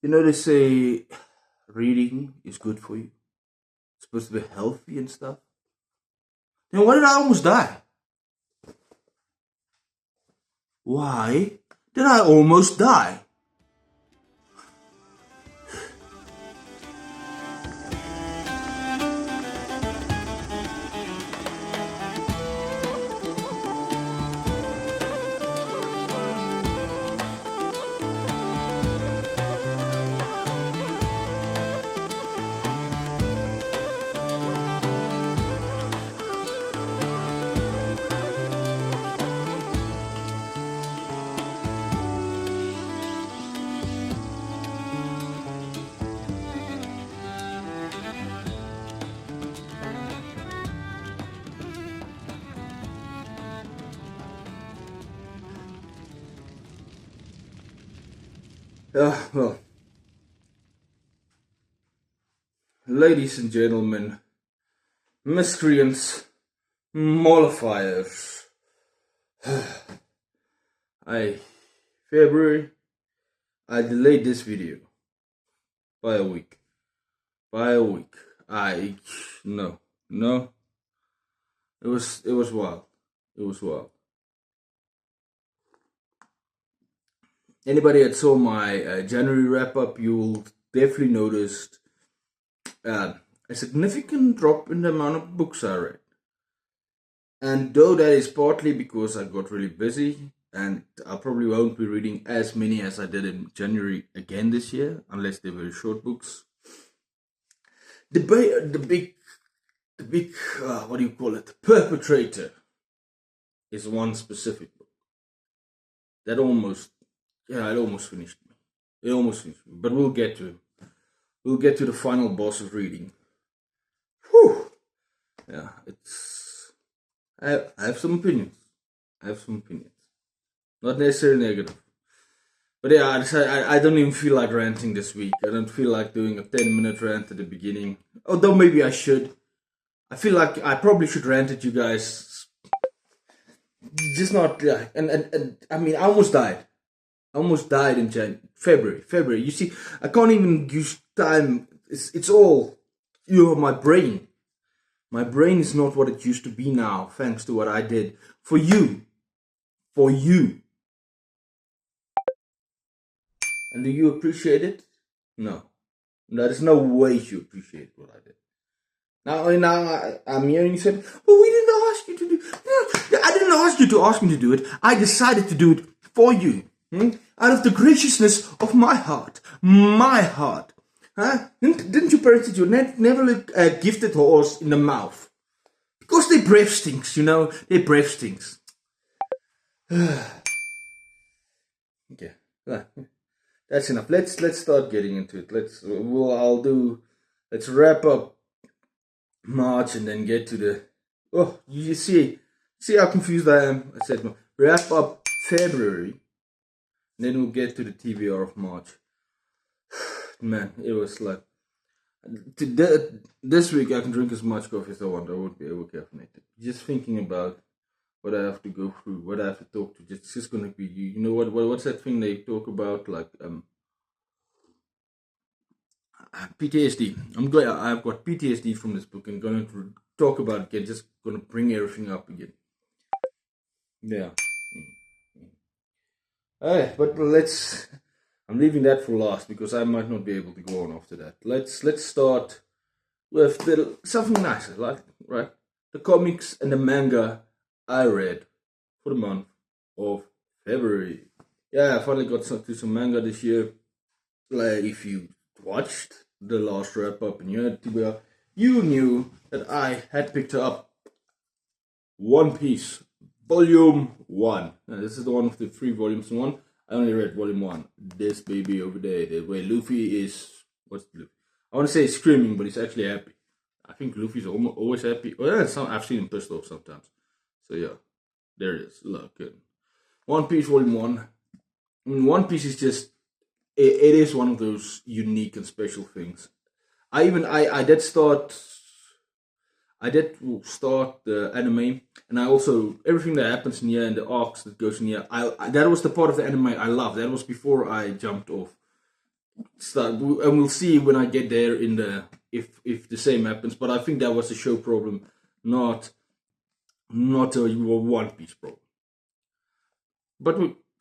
You know, they say reading is good for you. It's supposed to be healthy and stuff. Then why did I almost die? Why did I almost die? Well, ladies and gentlemen, miscreants, mollifiers. February, I delayed this video by a week. No. It was wild. It was wild. Anybody that saw my January wrap up, you'll definitely noticed a significant drop in the amount of books I read. And though that is partly because I got really busy, and I probably won't be reading as many as I did in January again this year, unless they're very short books. The big, what do you call it? Perpetrator is one specific book that it almost finished me. It almost finished me, but we'll get to the final boss of reading. Whew. Yeah, I have some opinions. Not necessarily negative. But yeah, I don't even feel like ranting this week. I don't feel like doing a 10-minute rant at the beginning. Although maybe I should. I feel like I probably should rant at you guys. Just not like, and I mean, I almost died. In February. You see, I can't even use time. It's all, my brain. My brain is not what it used to be now, thanks to what I did for you. And do you appreciate it? No. There is no way you appreciate what I did. Now I'm hearing you say, well, we didn't ask you to do it. No, I didn't ask you to ask me to do it. I decided to do it for you. Out of the graciousness of my heart. Huh? Didn't your parents you never look a gifted horse in the mouth? Because their breath stinks, their breath stinks. Okay, that's enough. Let's start getting into it. Let's wrap up March and then get to the. Oh, you see how confused I am. I said wrap up February. Then we'll get to the TBR of March. Man, it was like this week I can drink as much coffee as I want. I won't be able to caffeinate it. Just thinking about what I have to go through, what I have to talk to. It's just gonna be you. You know what's that thing they talk about, like PTSD. I'm glad I've got PTSD from this book and going to talk about it again. Just gonna bring everything up again. Yeah. But I'm leaving that for last because I might not be able to go on after that. Let's start with something nicer, like the comics and the manga I read for the month of February. Yeah, I finally got to some manga this year. Like, if you watched the last wrap up in your TBR, you knew that I had picked up One Piece Volume 1. Now, this is the one with the 3 volumes in one. I only read Volume 1. This baby over there, where Luffy is. What's Luffy? I want to say he's screaming, but he's actually happy. I think Luffy's always happy. Well, yeah, I've seen him pissed off sometimes. So yeah, there it is. Look, One Piece Volume 1. I mean, One Piece is just. It is one of those unique and special things. I did start the anime, and I also everything that happens in here and the arcs that goes in here. That was the part of the anime I loved. That was before I jumped off. start, and we'll see when I get there in the if the same happens. But I think that was a show problem, not a One Piece problem. But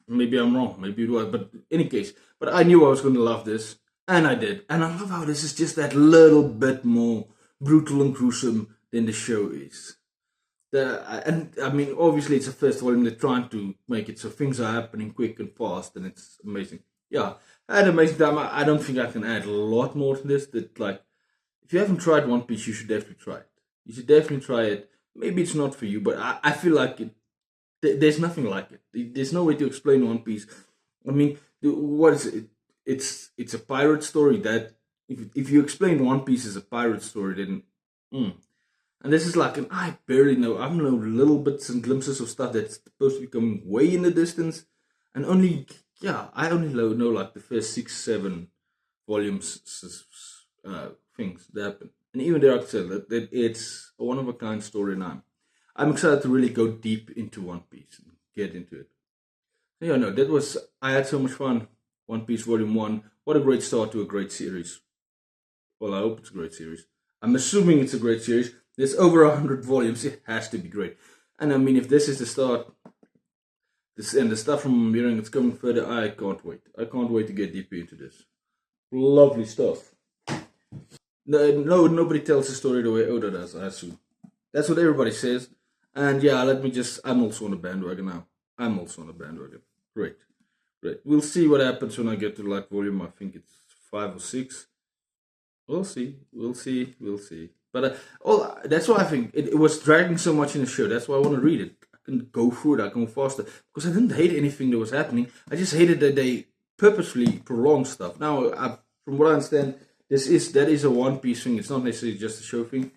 maybe I'm wrong. Maybe it was. But in any case, but I knew I was going to love this, and I did. And I love how this is just that little bit more brutal and gruesome than the show is. And I mean, obviously, it's a first volume. They're trying to make it so things are happening quick and fast, and it's amazing. Yeah, I had an amazing time. I don't think I can add a lot more to this. That like, if you haven't tried One Piece, you should definitely try it. You should definitely try it. Maybe it's not for you, but I feel like it. There's nothing like it. There's no way to explain One Piece. I mean, what is it? It's a pirate story that if you explain One Piece as a pirate story, then and this is like I barely know. I know little bits and glimpses of stuff that's supposed to be coming way in the distance, and I only know like the first 6, 7 volumes things that happen. And even there, I said that it's a one of a kind story, and I'm excited to really go deep into One Piece and get into it. Yeah, no, I had so much fun. One Piece Volume 1. What a great start to a great series. Well, I hope it's a great series. I'm assuming it's a great series. There's over 100 volumes. It has to be great. And I mean, if this is the start, and the stuff from Mirren it's coming further, I can't wait. I can't wait to get deeper into this. Lovely stuff. No, nobody tells the story the way Oda does, I assume. That's what everybody says. And yeah, I'm also on the bandwagon now. I'm also on the bandwagon. Great. We'll see what happens when I get to like volume, I think it's 5 or 6. We'll see. But that's why I think it was dragging so much in the show. That's why I want to read it. I can go through it, I can go faster. Because I didn't hate anything that was happening. I just hated that they purposefully prolonged stuff. Now, from what I understand, that is a One Piece thing. It's not necessarily just a show thing.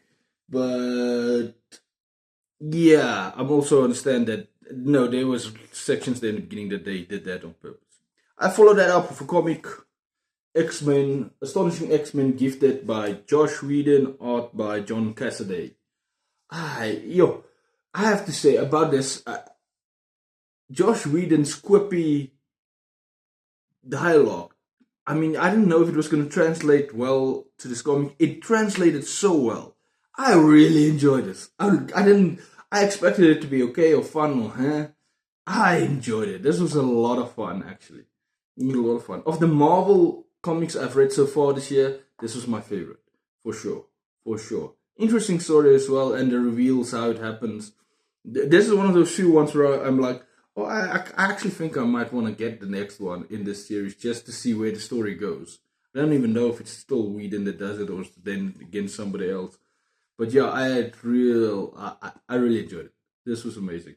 But yeah, I'm also understand that no, there was sections there in the beginning that they did that on purpose. I followed that up with a comic, X-Men, Astonishing X-Men, gifted by Josh Whedon, art by John Cassaday. I have to say about this, Josh Whedon's quippy dialogue. I mean, I didn't know if it was going to translate well to this comic. It translated so well. I really enjoyed this. I expected it to be okay or fun or I enjoyed it. This was a lot of fun, actually. A lot of fun. Of the Marvel comics I've read so far this year, this was my favorite. For sure. Interesting story as well, and the reveals, how it happens. This is one of those few ones where I'm like, oh, I actually think I might want to get the next one in this series just to see where the story goes. I don't even know if it's still Whedon that does it or then again somebody else. But yeah, I really enjoyed it. This was amazing.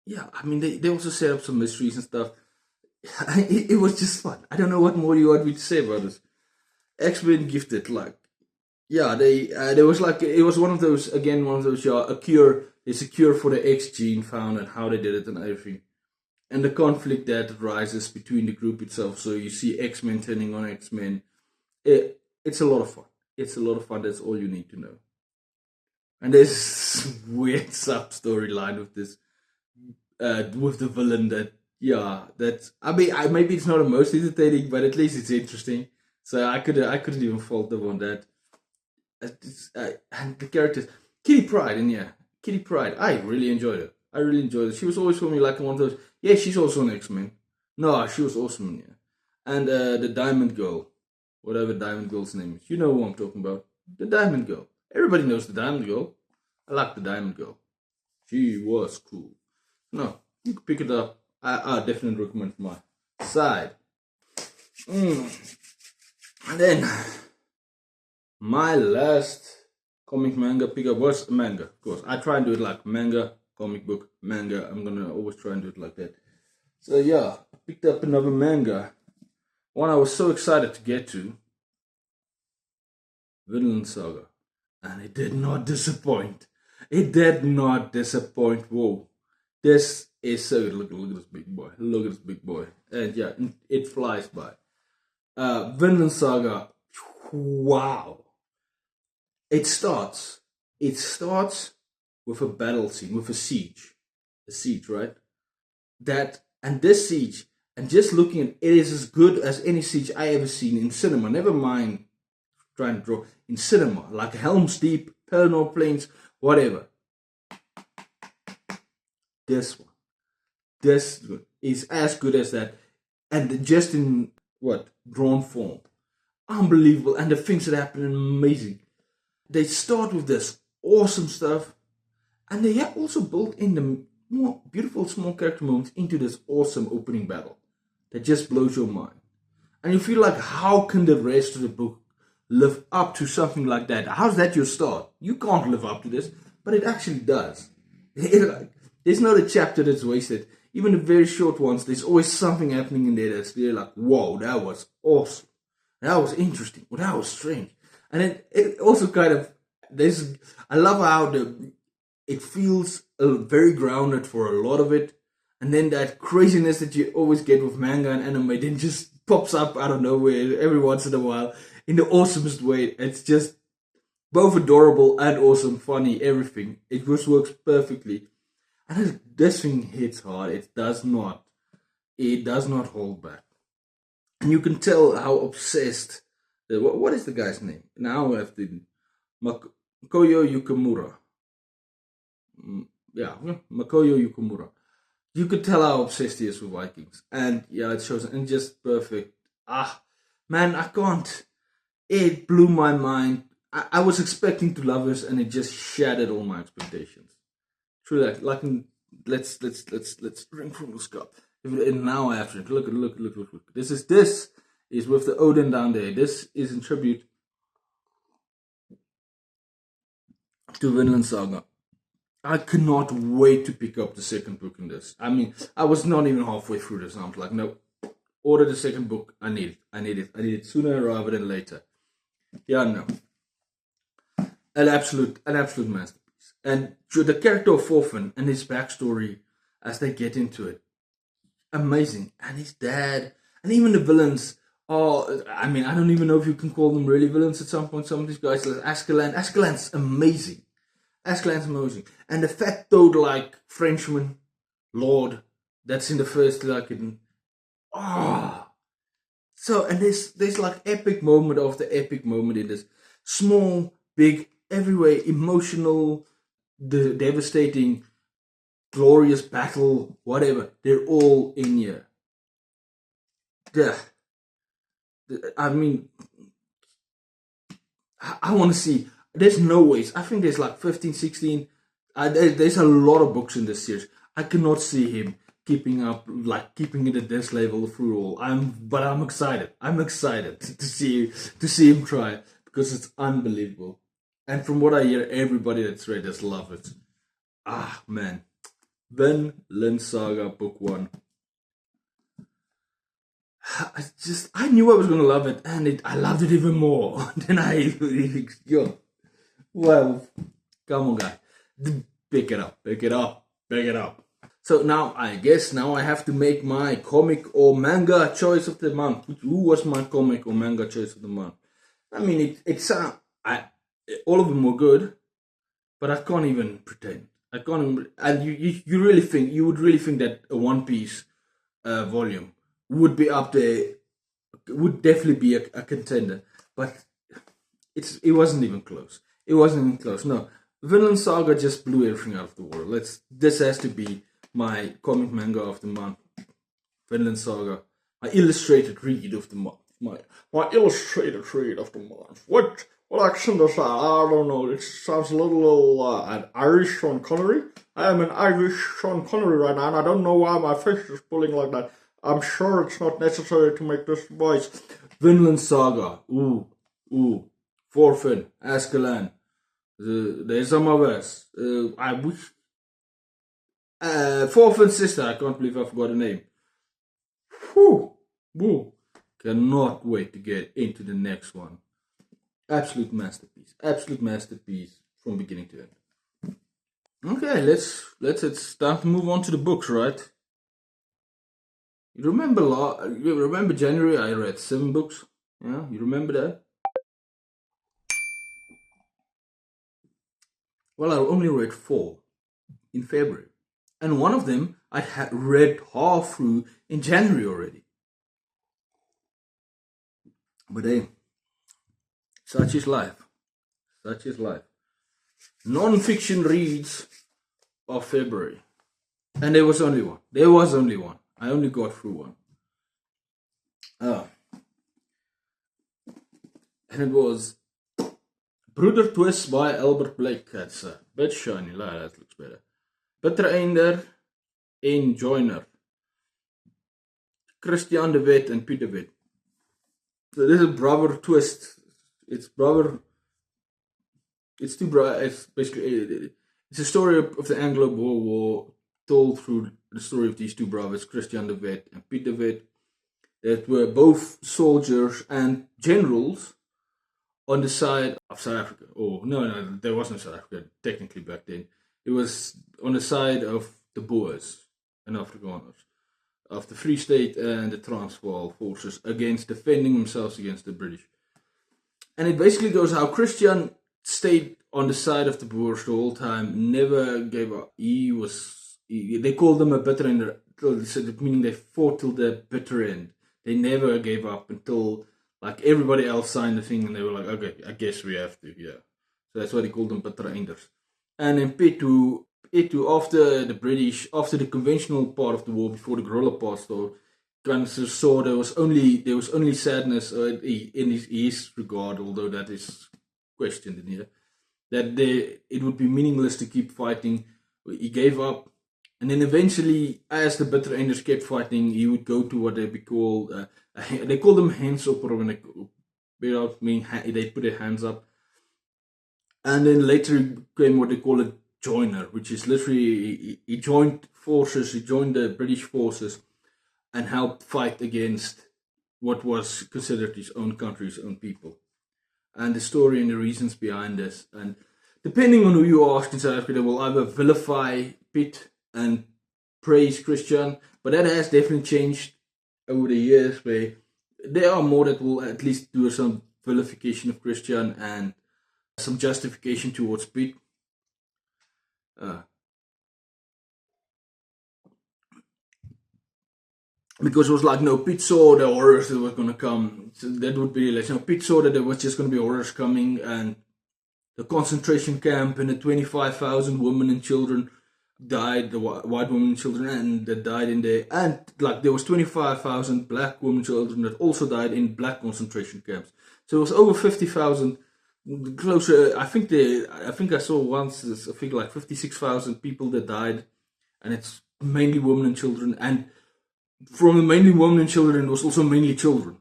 Yeah, I mean, they also set up some mysteries and stuff. It was just fun. I don't know what more you want me to say about this. X-Men gifted, like, yeah, there was like, it was one of those a cure. It's a cure for the X gene found and how they did it and everything. And the conflict that arises between the group itself. So you see X-Men turning on X-Men. It's a lot of fun. It's a lot of fun. That's all you need to know. And there's this weird sub storyline with this, with the villain maybe it's not the most entertaining, but at least it's interesting. So I couldn't even fault them on that. And the characters, Kitty Pryde, I really enjoyed it. She was always for me like one of those. Yeah, she's also an X-Men. No, she was awesome. Yeah, and the Diamond Girl, whatever Diamond Girl's name is, you know who I'm talking about. The Diamond Girl. Everybody knows the Diamond Girl. I like the Diamond Girl. She was cool. No, you can pick it up. I definitely recommend from my side. And then my last comic manga pickup was a manga, of course. I try and do it like manga, comic book, manga. I'm gonna always try and do it like that. So yeah, I picked up another manga. One I was so excited to get to. Vinland Saga. And it did not disappoint. Whoa. This is so good. Look at this big boy. And yeah, it flies by. Vinland Saga. Wow. It starts with a battle scene, with a siege. A siege, right? And this siege, And just looking at it is as good as any siege I ever seen in cinema. Never mind trying to draw in cinema, like Helm's Deep, Pelennor Plains, whatever. This one, this is as good as that, and just in what drawn form, unbelievable. And the things that happen are amazing. They start with this awesome stuff, and they have also built in the more beautiful small character moments into this awesome opening battle that just blows your mind. And you feel like, how can the rest of the book live up to something like that? How's that your start? You can't live up to this, but it actually does. There's not a chapter that's wasted. Even the very short ones, there's always something happening in there that's really like, whoa, that was awesome. That was interesting. Well, that was strange. And it also kind of, I love how it feels very grounded for a lot of it. And then that craziness that you always get with manga and anime then just pops up out of nowhere every once in a while in the awesomest way. It's just both adorable and awesome, funny, everything. It just works perfectly. And this thing hits hard. It does not hold back. And you can tell how obsessed. What is the guy's name? Now I have to. Makoyo Yukimura. Yeah, Makoyo Yukimura. You could tell how obsessed he is with Vikings. And yeah, it shows. And just perfect. Man, I can't. It blew my mind. I was expecting to love this, and it just shattered all my expectations. Truly, let's drink from this cup. And now I have to drink. Look. This is with the Odin down there. This is in tribute to Vinland Saga. I cannot wait to pick up the second book in this. I mean, I was not even halfway through this. I'm like, no, order the second book. I need it sooner rather than later. Yeah, no. An absolute masterpiece. And the character of Thorfinn and his backstory as they get into it, amazing. And his dad, and even the villains are, I mean, I don't even know if you can call them really villains at some point. Some of these guys, like Askeland's amazing. Askeland's amazing. And the fat toad-like Frenchman, Lord, that's in the first, like, So, and there's like epic moment after epic moment in this. Small, big, everywhere, emotional, the devastating, glorious battle, whatever. They're all in here. Yeah. I mean, I want to see. There's no ways. I think there's like 15, 16. There's a lot of books in this series. I cannot see him keeping it at this level through all. But I'm excited. I'm excited to see him try, because it's unbelievable. And from what I hear, everybody that's read this loves it. Man. Vinland Saga Book 1. I knew I was gonna love it, and I loved it even more than well, come on, guy, pick it up. So now I have to make my comic or manga choice of the month. Who was my comic or manga choice of the month? I mean, all of them were good, but I can't even pretend. I can't even, and you would really think that a One Piece volume would be up there, would definitely be a contender, but it wasn't even close. No, Vinland Saga just blew everything out of the water. This has to be my comic manga of the month. Vinland Saga, my illustrated read of the month. My illustrated read of the month. What accent is that? I don't know. It sounds a little an Irish Sean Connery. I am an Irish Sean Connery right now, and I don't know why my face is pulling like that. I'm sure it's not necessary to make this voice. Vinland Saga. Ooh. Thorfinn, Askeland. There's some of us. I wish. Thorfinn's sister. I can't believe I forgot her name. Woo. Cannot wait to get into the next one. Absolute masterpiece from beginning to end. Okay, it's time to move on to the books, right? You remember January I read 7 books? Yeah, you remember that? Well, I only read 4 in February. And one of them I had read half through in January already. But hey, such is life. Such is life. Non-fiction reads of February. And there was only one. I only got through one. And it was Broeder Twist by Albert Blake. That's a bit shiny. That looks better. Bittereinder en Joiner. Christian de Wet and Piet de Wet. So this is Brother Twist. It's two brothers. It's basically it's a story of the Anglo-Boer War told through the story of these two brothers, Christian de Wet and Piet de Wet, that were both soldiers and generals on the side of South Africa. Oh, no, there wasn't South Africa technically back then. It was on the side of the Boers and Afrikaners, of the Free State and the Transvaal forces against defending themselves against the British. And it basically goes how Christian stayed on the side of the Boers the whole time, never gave up. They called them a bitter end, meaning they fought till the bitter end. They never gave up until like everybody else signed the thing and they were like, okay, I guess we have to, yeah. So that's why they called them bitter enders. And in Petu, after the conventional part of the war, before the guerrilla part started, Guns saw there was only sadness in his regard, although that is questioned in here, that it would be meaningless to keep fighting. He gave up, and then eventually, as the bitter enders kept fighting, he would go to what they call they call them hands up, or when they put their hands up, and then later came what they call a joiner, which is literally he joined forces. He joined the British forces and helped fight against what was considered his own country, his own people. And the story and the reasons behind this. And depending on who you ask in South Africa, they will either vilify Piet and praise Christian, but that has definitely changed over the years, where there are more that will at least do some vilification of Christian and some justification towards Piet. Because it was like, no, Piet saw the horrors that was going to come. So that would be like, Piet saw that there was just going to be horrors coming, and the concentration camp and the 25,000 women and children died, the white women and children, and that died in there. And like there was 25,000 black women and children that also died in black concentration camps. So it was over 50,000. Closer, I think I saw once, I think like 56,000 people that died, and it's mainly women and children. And from the mainly women and children, it was also mainly children.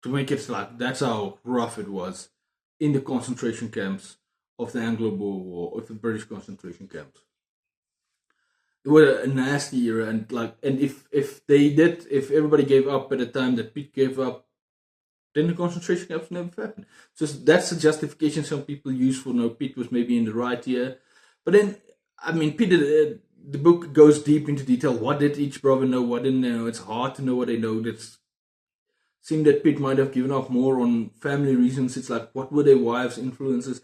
To make it like, that's how rough it was in the concentration camps of the Anglo-Boer War, of the British concentration camps. It was a nasty era, and if everybody gave up at the time that Piet gave up, then the concentration camps never happened. So that's a justification some people use for no, Piet was maybe in the right here. But then, I mean, Piet, the book goes deep into detail. What did each brother know? What didn't they know? It's hard to know what they know. It seemed that Piet might have given up more on family reasons. It's like, what were their wives' influences?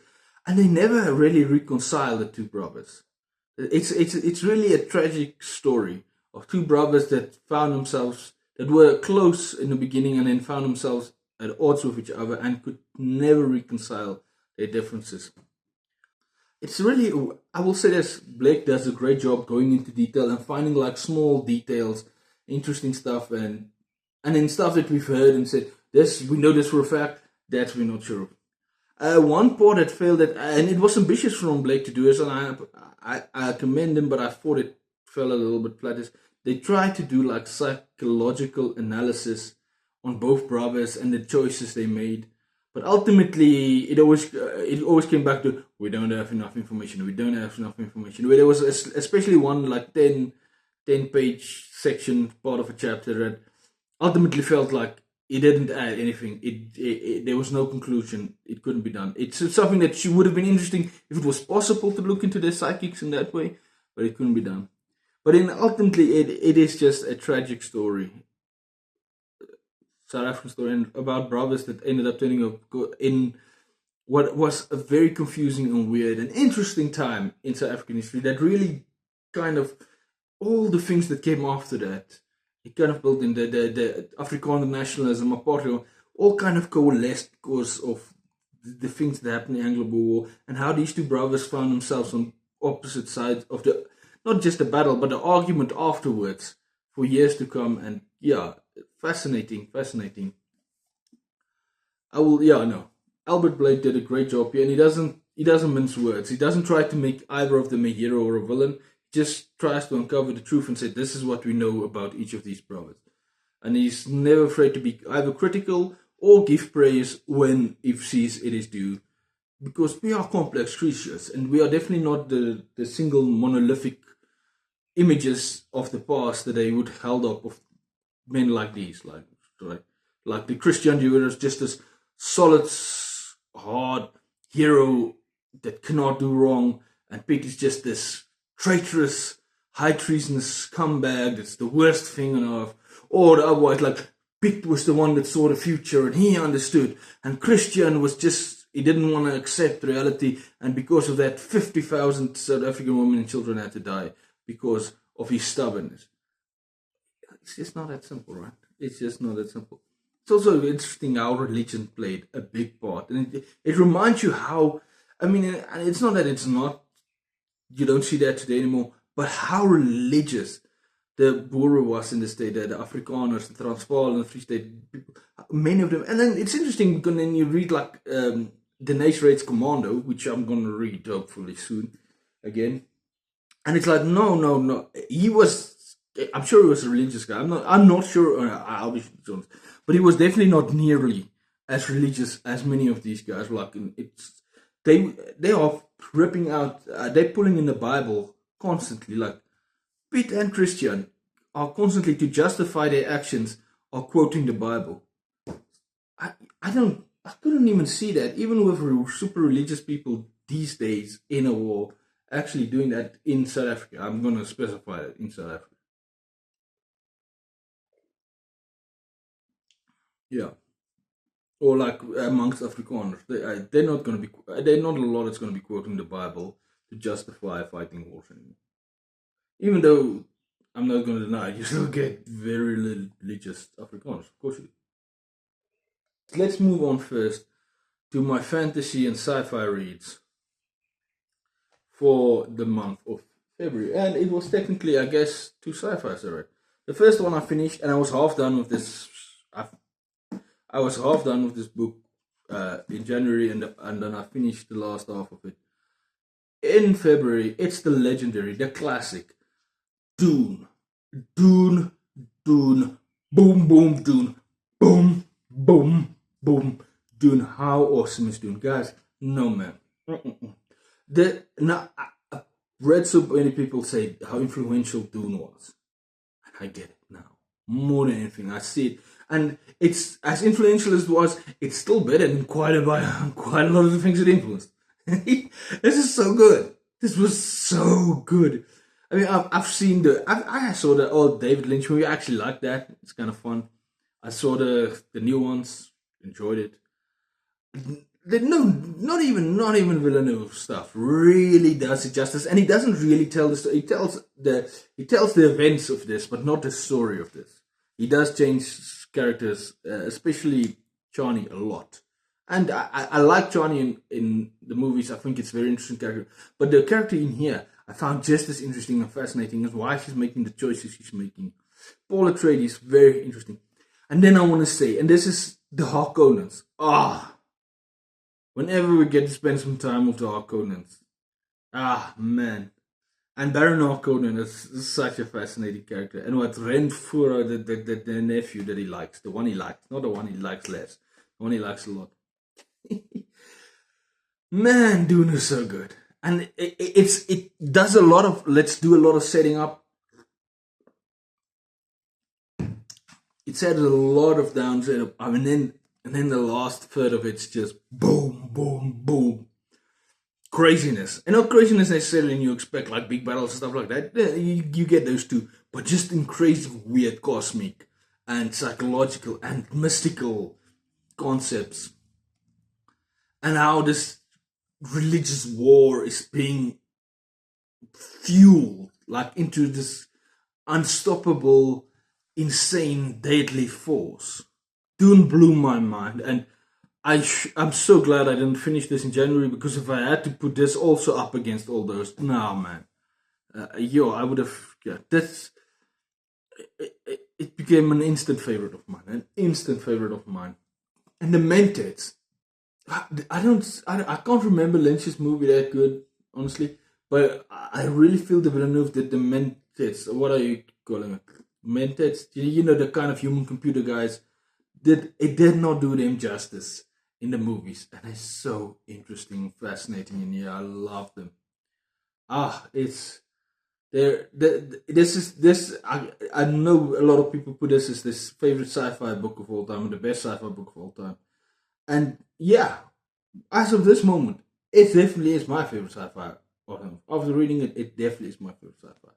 And they never really reconcile the two brothers. It's really a tragic story of two brothers that found themselves, that were close in the beginning and then found themselves at odds with each other and could never reconcile their differences. It's really, I will say this, Blake does a great job going into detail and finding like small details, interesting stuff, and then stuff that we've heard and said, this, we know this for a fact, that we're not sure of. One part that failed, and it was ambitious from Blake to do this, and I commend him, but I thought it fell a little bit flat, is they tried to do like psychological analysis on both brothers and the choices they made. But ultimately, it always came back to, we don't have enough information. Where there was especially one like 10-page section, part of a chapter, that ultimately felt like it didn't add anything. There was no conclusion. It couldn't be done. It's something that would have been interesting if it was possible to look into their psychics in that way, but it couldn't be done. But then ultimately, it is just a tragic story. South African story about brothers that ended up turning up in what was a very confusing and weird and interesting time in South African history that really kind of all the things that came after that, it kind of built in the Afrikaner nationalism, apartheid, all kind of coalesced because of the things that happened in the Anglo-Boer War and how these two brothers found themselves on opposite sides of the, not just the battle, but the argument afterwards for years to come. And yeah, fascinating, fascinating. No. Albert Blake did a great job here, and he doesn't mince words. He doesn't try to make either of them a hero or a villain. He just tries to uncover the truth and say, this is what we know about each of these brothers. And he's never afraid to be either critical or give praise when he sees it is due. Because we are complex creatures, and we are definitely not the single monolithic images of the past that they would held up of men like these, like the Christian Dior is just this solid, hard hero that cannot do wrong, and Pitt is just this traitorous, high treasonous scumbag that's the worst thing on earth. Or otherwise, like Pitt was the one that saw the future and he understood, and Christian was just, he didn't want to accept reality, and because of that, 50,000 South African women and children had to die because of his stubbornness. It's just not that simple, right? It's just not that simple. It's also interesting how religion played a big part, and it reminds you how, I mean, it's not that it's not, you don't see that today anymore, but how religious the Boer was in the state, the Afrikaners, the Transvaal and the Free State people, many of them. And then it's interesting because then you read like Deneys Reid's Commando, which I'm going to read hopefully soon again. And it's like, no. He was, I'm sure he was a religious guy. I'm not sure, I'll be honest. But he was definitely not nearly as religious as many of these guys. Like, they are ripping out, they're pulling in the Bible constantly. Like, Pitt and Christian are constantly, to justify their actions, are quoting the Bible. I couldn't even see that, even with super religious people these days in a war, actually doing that in South Africa. I'm going to specify that in South Africa. Yeah. Or like amongst Afrikaners, they're not going to be, they're not a lot that's going to be quoting the Bible to justify fighting wars anymore. Even though I'm not going to deny, you still get very religious Afrikaners, of course you do. Let's move on first to my fantasy and sci-fi reads for the month of February, and it was technically, I guess, two sci-fis I read. The first one I finished, and I was half done with this. I was half done with this book in January, and then I finished the last half of it in February. It's the legendary, the classic Dune, Dune, Dune, boom, boom, Dune, boom, boom, boom, Dune. How awesome is Dune, guys? No man. Now I read so many people say how influential Dune was. I get it now more than anything. I see it, and it's as influential as it was. It's still better than quite a lot of the things it influenced. This is so good. This was so good. I mean, I've seen I saw the old David Lynch movie. I actually liked that. It's kind of fun. I saw the new ones. Enjoyed it. No, not even Villeneuve stuff really does it justice, and he doesn't really tell the story. He tells the events of this, but not the story of this. He does change characters, especially Chani, a lot. And I like Johnny in the movies. I think it's a very interesting character. But the character in here, I found just as interesting and fascinating as why she's making the choices she's making. Paul Atreides is very interesting. And then I want to say, and this is the Harkonnens. Whenever we get to spend some time with the Harkonnens. Man. And Baron Harkonnen is such a fascinating character. And what Renfuro, the nephew that he likes, the one he likes, not the one he likes less, the one he likes a lot. Man, Dune is so good, and it does a lot of, let's do a lot of setting up. It sets a lot of down setup, and then the last third of it's just boom, boom, boom, craziness, and not craziness necessarily. And you expect like big battles and stuff like that. You get those too, but just in crazy, weird, cosmic, and psychological and mystical concepts. And how this religious war is being fueled like into this unstoppable, insane, deadly force. Dune blew my mind, and I'm so glad I didn't finish this in January, because if I had to put this also up against all those, nah, man, I would have. Yeah, that's it became an instant favorite of mine, And the Mentats, I can't remember Lynch's movie that good, honestly, but I really feel the Villeneuve did the Mentats. What are you calling it? Mentats, you know, the kind of human computer guys. It did not do them justice in the movies, and it's so interesting, fascinating, and yeah, I love them. It's there. This. I know a lot of people put this as this favorite sci-fi book of all time, and the best sci-fi book of all time. And yeah, as of this moment, it definitely is my favorite sci-fi. After reading it, it definitely is my favorite sci-fi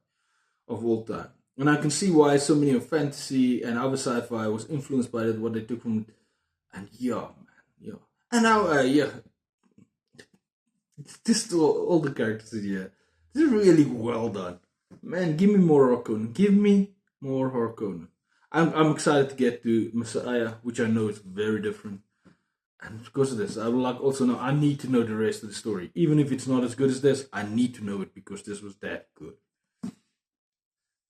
of all time. And I can see why so many of fantasy and other sci-fi was influenced by that, what they took from it. And yeah, man, yeah. And now, just all the characters in here. This is really well done. Man, give me more Harkonnen. Give me more Harkonnen. I'm excited to get to Messiah, which I know is very different. And because of this, I would like also know, I need to know the rest of the story. Even if it's not as good as this, I need to know it because this was that good.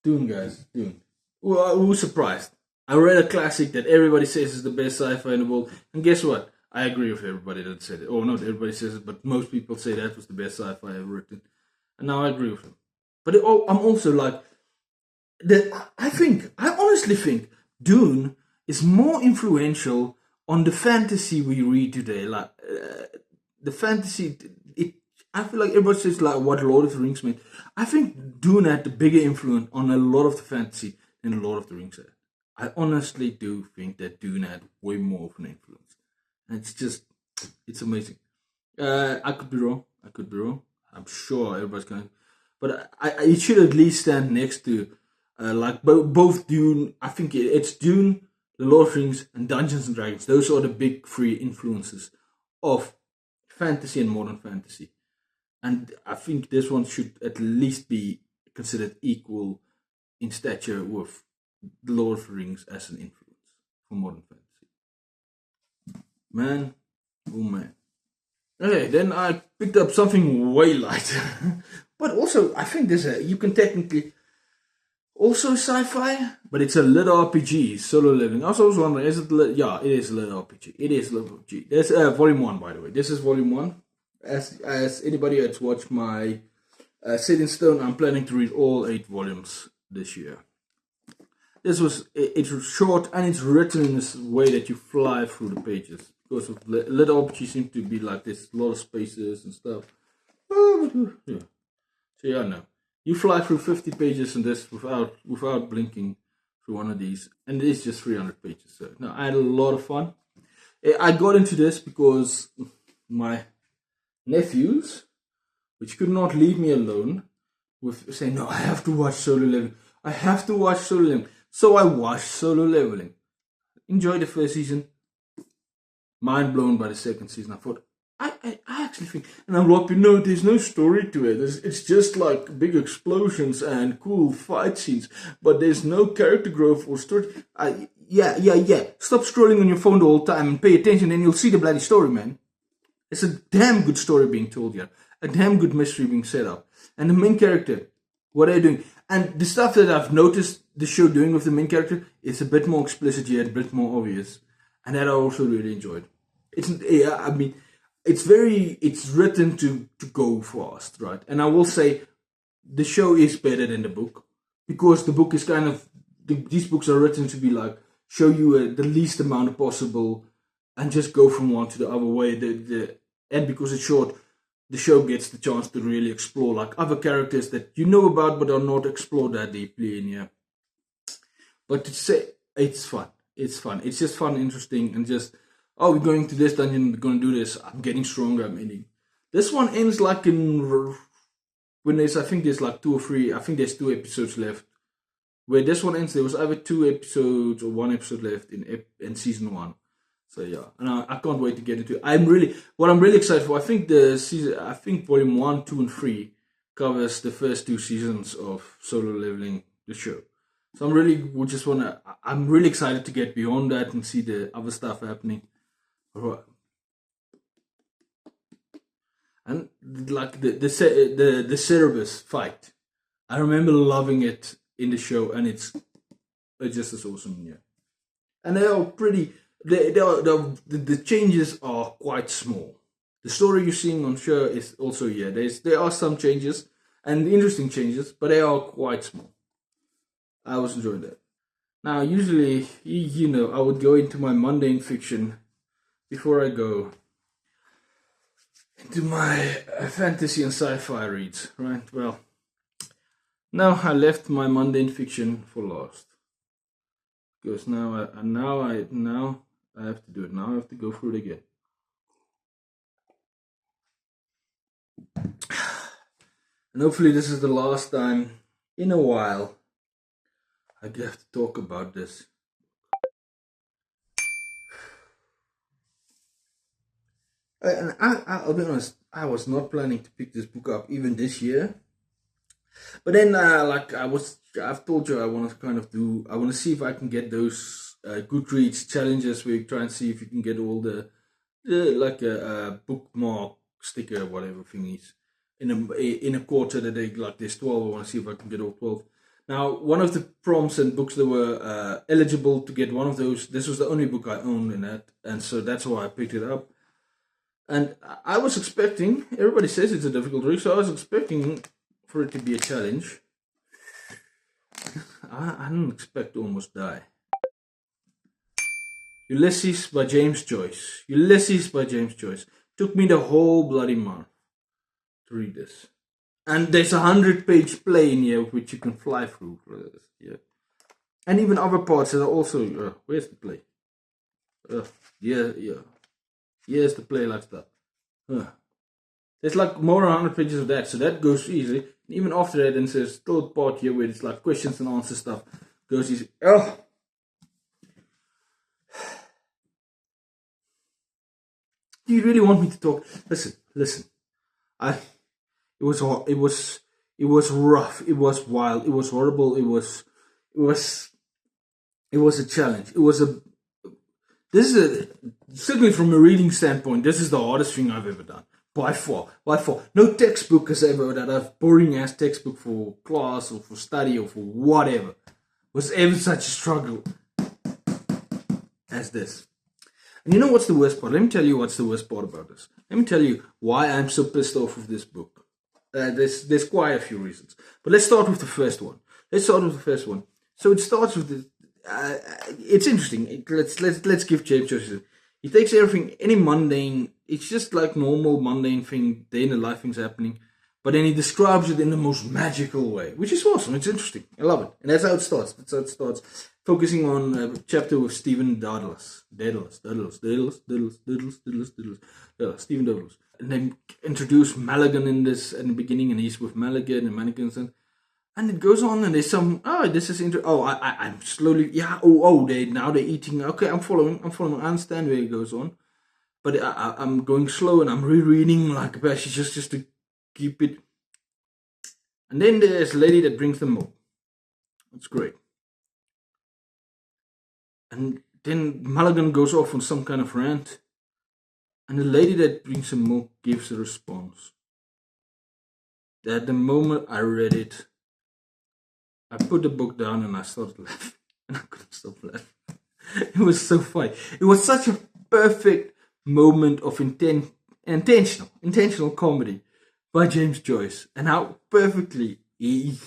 Dune, guys, Dune. Well, who's surprised? I read a classic that everybody says is the best sci-fi in the world, and guess what? I agree with everybody that said it. Oh, not everybody says it, but most people say that was the best sci-fi ever written, and now I agree with them. But I'm also like, I honestly think Dune is more influential on the fantasy we read today. Like the fantasy, I feel like everybody says like what Lord of the Rings made. I think Dune had the bigger influence on a lot of the fantasy than Lord of the Rings had. I honestly do think that Dune had way more of an influence. And it's amazing. I could be wrong. I'm sure everybody's going to. But it should at least stand next to like both Dune. I think it's Dune, The Lord of the Rings, and Dungeons and Dragons. Those are the big three influences of fantasy and modern fantasy. And I think this one should at least be considered equal in stature with The Lord of the Rings as an influence for modern fantasy. Man, oh man. Okay, then I picked up something way lighter. But also, I think you can technically also sci-fi, but it's a little RPG, Solo Leveling. I was always wondering, is it? Yeah, it is a little RPG. It is a little RPG. There's volume 1, by the way. This is volume 1. As anybody that's watched my Set in Stone, I'm planning to read all 8 volumes this year. It's short and it's written in this way that you fly through the pages. Because of little RPG seem to be like this, a lot of spaces and stuff. Yeah. So yeah, no. You fly through 50 pages in this without blinking through one of these. And it is just 300 pages. So no, I had a lot of fun. I got into this because my nephews, which could not leave me alone, with saying, no, I have to watch Solo Leveling. So I watched Solo Leveling. Enjoyed the first season. Mind blown by the second season. I thought, I actually think, and I'm like, there's no story to it. It's just like big explosions and cool fight scenes, but there's no character growth or story. Yeah. Stop scrolling on your phone the whole time and pay attention, and you'll see the bloody story, man. It's a damn good story being told here. A damn good mystery being set up. And the main character, what are they doing? And the stuff that I've noticed the show doing with the main character is a bit more explicit yet, a bit more obvious. And that I also really enjoyed. It's written to go fast, right? And I will say the show is better than the book. Because the book is kind of, these books are written to be like, show you the least amount possible and just go from one to the other way. And because it's short, the show gets the chance to really explore like other characters that you know about but are not explored that deeply in here. But to say it's fun. It's just fun, interesting, and just, we're going to this dungeon, we're going to do this. I'm getting stronger. I'm ending. This one ends like when there's, I think there's like 2 or 3. I think there's 2 episodes left. Where this one ends, there was either 2 episodes or 1 episode left in season 1. So yeah, and I can't wait to get into it. What I'm really excited for. I think volume 1, 2, and 3 covers the first 2 seasons of Solo Leveling the show. So I'm really excited to get beyond that and see the other stuff happening. And like the Cerebus fight, I remember loving it in the show, and it's just as awesome. Yeah, and they are pretty. The changes are quite small. The story you're seeing on show is also there are some changes and interesting changes, but they are quite small. I was enjoying that. Now, usually, I would go into my mundane fiction before I go into my fantasy and sci-fi reads, right? Well, now I left my mundane fiction for last, because now I have to do it. Now I have to go through it again. And hopefully this is the last time in a while I have to talk about this. And I'll be honest, I was not planning to pick this book up even this year. But then, I've told you I want to see if I can get those Goodreads challenges where you try and see if you can get all the bookmark sticker, whatever thingies, in a quarter that there's 12. I want to see if I can get all 12. Now, one of the prompts and books that were eligible to get one of those, this was the only book I owned in that, and so that's why I picked it up. And I was expecting, everybody says it's a difficult read, so I was expecting for it to be a challenge. I didn't expect to almost die. Ulysses by James Joyce. Took me the whole bloody month to read this. And there's a 100-page play in here which you can fly through for this. Yeah. And even other parts that are also... where's the play? Here's the play like that. There's like more than 100 pages of that, so that goes easy. Even after that, then there's still a part here where it's like questions and answer stuff. Goes easy. Oh! Do you really want me to talk? Listen. It was rough. It was wild. It was horrible. It was a challenge. Certainly from a reading standpoint, this is the hardest thing I've ever done. By far. No textbook has ever, that I've boring ass textbook for class or for study or for whatever, was ever such a struggle as this. And you know what's the worst part? Let me tell you what's the worst part about this. Let me tell you why I'm so pissed off with this book. There's quite a few reasons. But let's start with the first one. So it starts with the... it's interesting. Let's give James Joyce. He takes everything, any mundane, it's just like normal mundane thing, day in the life things happening, but then he describes it in the most magical way, which is awesome. It's interesting. I love it. And that's how it starts. Focusing on a chapter with Stephen Stephen Daedalus. And then introduce Maligan in this in the beginning, and he's with Maligan and Mannequins. And it goes on, and there's some. This is I'm slowly. They're eating. Okay, I'm following. I understand where it goes on, but I'm going slow, and I'm rereading like a passage just to keep it. And then there's a lady that brings them milk. That's great. And then Maligan goes off on some kind of rant, and the lady that brings him milk gives a response. At the moment I read it, I put the book down and I started laughing, and I couldn't stop laughing. It was so funny. It was such a perfect moment of intentional comedy by James Joyce, and how perfectly he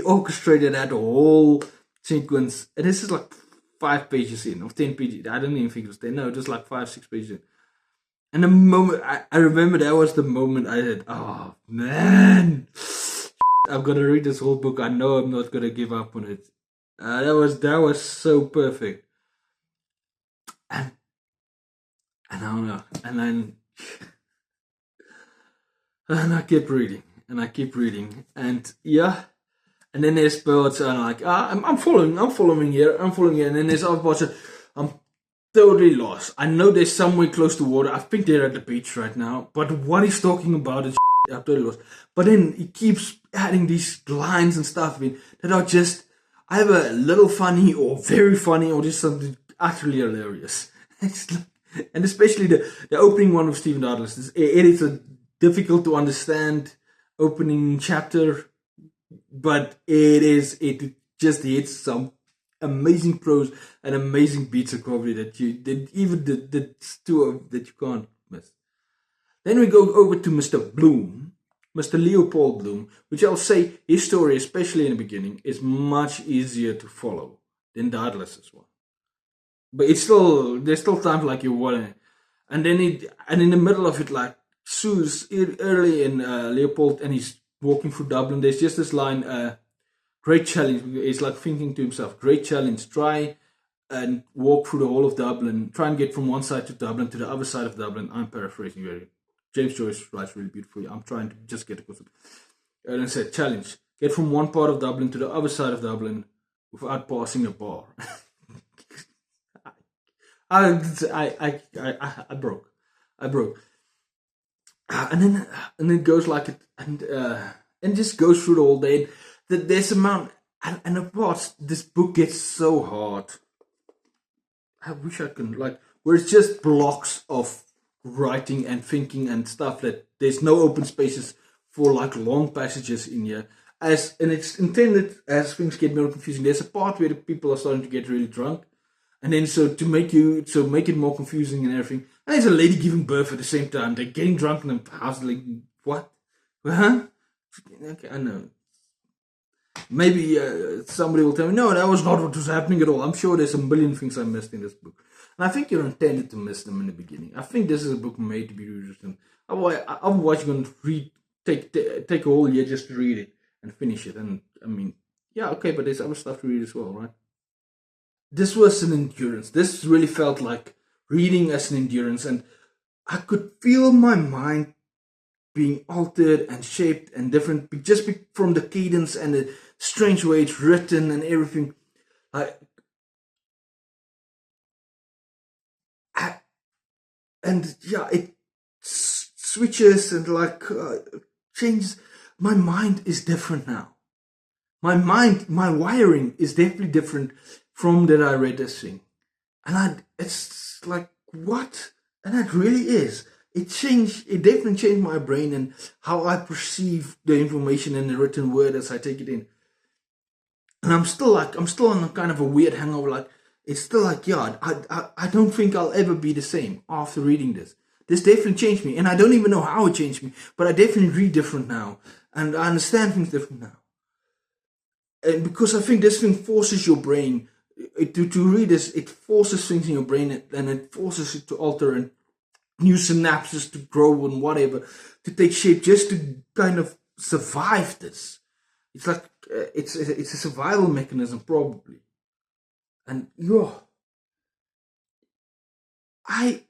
orchestrated that whole sequence. And this is like 5 pages in, or 10 pages. I don't even think it was 10. No, it was like 5-6 pages in. And the moment I remember, that was the moment I said, "Oh man, I'm gonna read this whole book. I know I'm not gonna give up on it." That was so perfect. And I don't know. And then I kept reading, and yeah. And then there's parts, and I'm like, I'm following here. And then there's other parts, I'm totally lost. I know they're somewhere close to water. I think they're at the beach right now. But what he's talking about is I'm totally lost. But then he keeps adding these lines and stuff in that are just either a little funny or very funny or just something utterly hilarious. And especially the opening one of Stephen Douglas. It is a difficult to understand opening chapter, but it just hits some amazing prose and amazing beats of comedy that the two of that you can't miss. Then we go over to Mr. Bloom, Mr. Leopold Bloom, which I'll say his story, especially in the beginning, is much easier to follow than Douglas's one. But there's still times like you want, and in the middle of it, like Sue's early in Leopold, and he's walking through Dublin. There's just this line, great challenge. He's like thinking to himself, great challenge. Try and walk through the whole of Dublin. Try and get from one side of Dublin to the other side of Dublin. I'm paraphrasing very. James Joyce writes really beautifully. I'm trying to just get the concept. And I said, challenge. Get from one part of Dublin to the other side of Dublin without passing a bar. I broke. And then it goes like it, and just goes through the whole day. There's amount, and of course, this book gets so hard. I wish I could, like, where it's just blocks of writing and thinking and stuff that there's no open spaces for like long passages in here. And it's intended as things get more confusing. There's a part where the people are starting to get really drunk, and then so make it more confusing and everything. And there's a lady giving birth at the same time. They're getting drunk in the house. Like, what? Huh? Okay, I know. Maybe somebody will tell me, no, that was not what was happening at all. I'm sure there's a million things I missed in this book. And I think you're intended to miss them in the beginning. I think this is a book made to be read. Otherwise, you're going to take a whole year just to read it and finish it. And I mean, yeah, okay, but there's other stuff to read as well, right? This was an endurance. This really felt like reading as an endurance. And I could feel my mind being altered and shaped and different just from the cadence and the strange way it's written and everything. And yeah, it switches and like changes. My mind is different now. My wiring is definitely different from that I read this thing. And it's like, what? And it really is. It definitely changed my brain and how I perceive the information in the written word as I take it in. And I'm still on a kind of a weird hangover, like, it's still like, yeah, I don't think I'll ever be the same after reading this. This definitely changed me, and I don't even know how it changed me, but I definitely read different now, and I understand things different now. And because I think this thing forces your brain, to read this, it forces things in your brain, and it forces it to alter, and new synapses to grow and whatever, to take shape, just to kind of survive this. It's like, it's a survival mechanism, probably. And I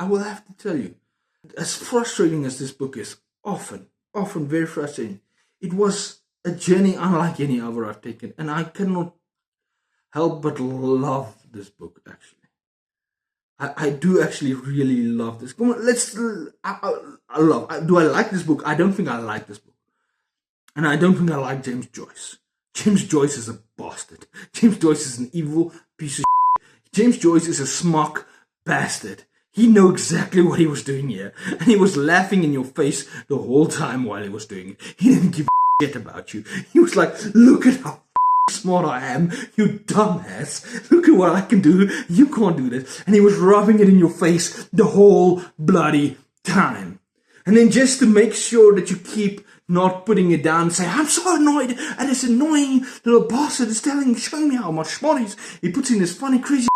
will have to tell you, as frustrating as this book is, often very frustrating, it was a journey unlike any other I've taken, and I cannot help but love this book, actually. I do actually really love this. Come on, do I like this book? I don't think I like this book. And I don't think I like James Joyce. James Joyce is a bastard. James Joyce is an evil piece of shit. James Joyce is a smug bastard. He knew exactly what he was doing here. And he was laughing in your face the whole time while he was doing it. He didn't give a shit about you. He was like, look at how smart I am, you dumbass. Look at what I can do. You can't do this. And he was rubbing it in your face the whole bloody time. And then just to make sure that you keep not putting it down and say, I'm so annoyed at this annoying little bastard is showing me how much smart he is. He puts in this funny, crazy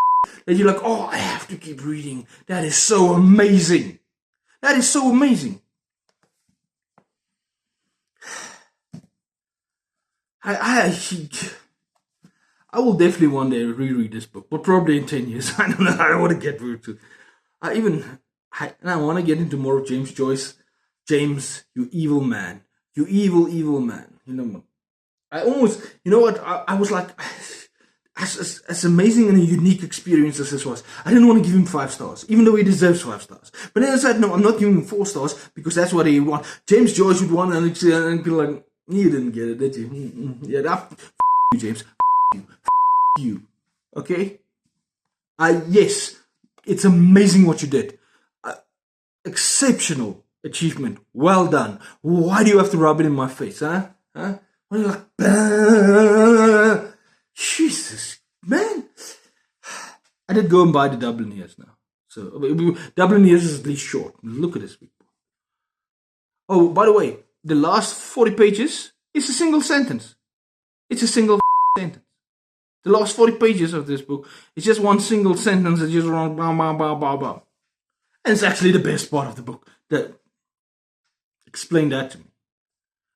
that you're like, oh, I have to keep reading. That is so amazing. That is so amazing. I will definitely one day reread this book, but probably in 10 years. I don't know. I don't want to get rude to. I want to get into more of James Joyce. James, you evil man. You evil, evil man. You know, I almost, you know what? I was like, as amazing and a unique experience as this was, I didn't want to give him 5 stars, even though he deserves 5 stars. But then I said, no, I'm not giving him 4 stars because that's what he want. James Joyce would want, and be like, you didn't get it, did you? Yeah, you, James. you. Okay? Yes, it's amazing what you did. Exceptional achievement. Well done. Why do you have to rub it in my face, huh? Why are you like, bah? Jesus, man. I did go and buy the Dublin Years now. So, Dublin Years is at least short. Look at this. Oh, by the way, the last 40 pages is a single sentence. It's a single sentence. The last 40 pages of this book is just one single sentence that just wrong, blah, blah, blah, blah, blah. And it's actually the best part of the book. Explain that to me.